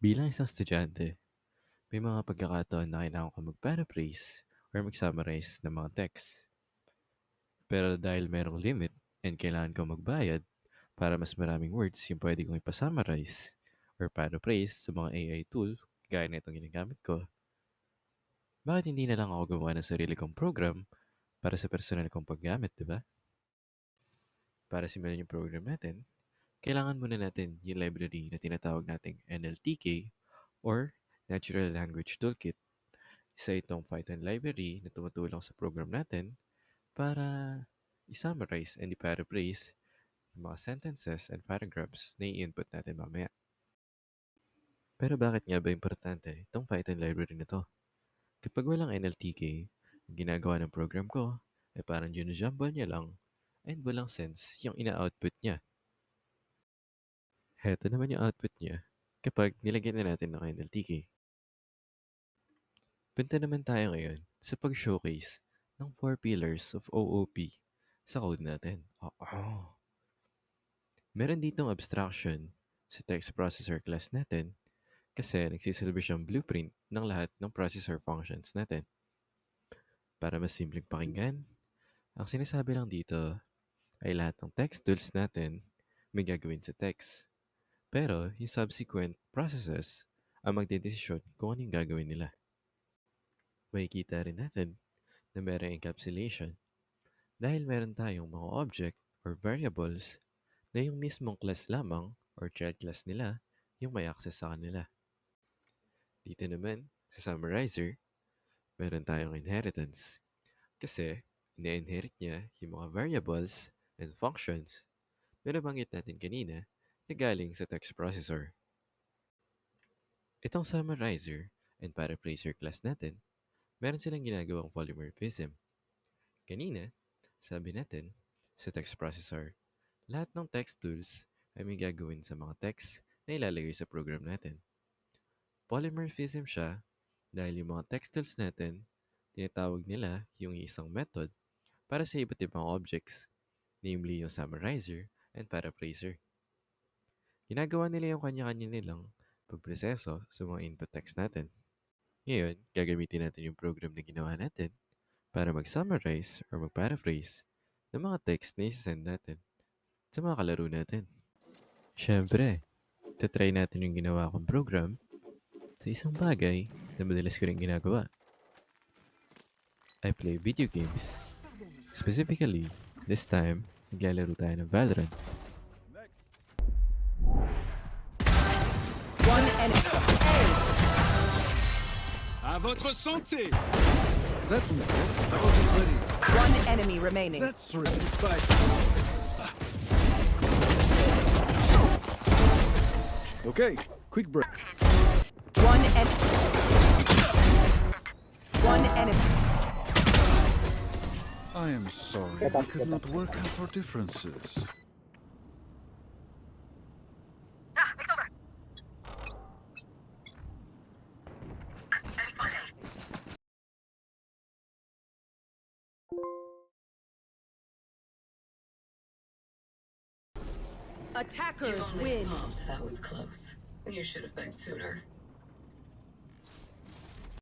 Bilang isang estudyante, may mga pagkakataon na kailangan ko mag-paraphrase or mag-summarize ng mga text. Pero dahil merong limit and kailangan ko magbayad para mas maraming words yung pwede kong ipasummarize or paraphrase sa mga AI tool gaya na itong ginagamit ko, bakit hindi na lang ako gumawa ng sarili kong program para sa personal kong paggamit, di ba? Para simulan yung program natin, kailangan muna natin yung library na tinatawag nating NLTK or Natural Language Toolkit. Isa itong Python library na tumutulong sa program natin para i-summarize and i-paraphrase yung mga sentences and paragraphs na i-input natin mamaya. Pero bakit nga ba importante itong Python library na to? Kapag walang NLTK, ang ginagawa ng program ko ay parang ginujumble niya lang and walang sense yung ina-output niya. Heto naman yung output niya kapag nilagyan na natin ng NLTK. Punta naman tayo ngayon sa pag-showcase ng 4 pillars of OOP sa code natin. Meron ditong abstraction sa text processor class natin kasi nagsisilbi siyang blueprint ng lahat ng processor functions natin. Para mas simpleng pakinggan, ang sinasabi lang dito ay lahat ng text tools natin may gagawin sa text. Pero yung subsequent processes ang magdedesisyon kung ano yung gagawin nila. Makikita rin natin na merong encapsulation dahil meron tayong mga object or variables na yung mismong class lamang or child class nila yung may access sa kanila. Dito naman, sa summarizer, meron tayong inheritance kasi ina-inherit niya yung mga variables and functions na nabanggit natin kanina na galing sa text processor. Itong summarizer and paraphraser class natin, meron silang ginagawang polymorphism. Kanina, sabi natin, sa text processor, lahat ng text tools ay may gagawin sa mga text na ilalagay sa program natin. Polymorphism siya dahil yung mga text tools natin, tinatawag nila yung isang method para sa iba't ibang objects, namely yung summarizer and paraphraser. Ginagawa nila yung kanya-kanya nilang pagproseso sa mga input text natin. Ngayon, gagamitin natin yung program na ginawa natin para mag-summarize or mag-paraphrase ng mga text na isi-send natin sa mga kalaro natin. Siyempre, tatry natin yung ginawa kong program sa isang bagay na madalas ko rin ginagawa. I play video games. Specifically, this time, naglalaro tayo ng Valorant. One enemy. À votre santé! That one's dead. That one is ready. One enemy remaining. That's ready. Spike. Okay, quick break. One enemy. One enemy. I am sorry. We could not work out our differences. Attackers win. That was close. You should have begged sooner.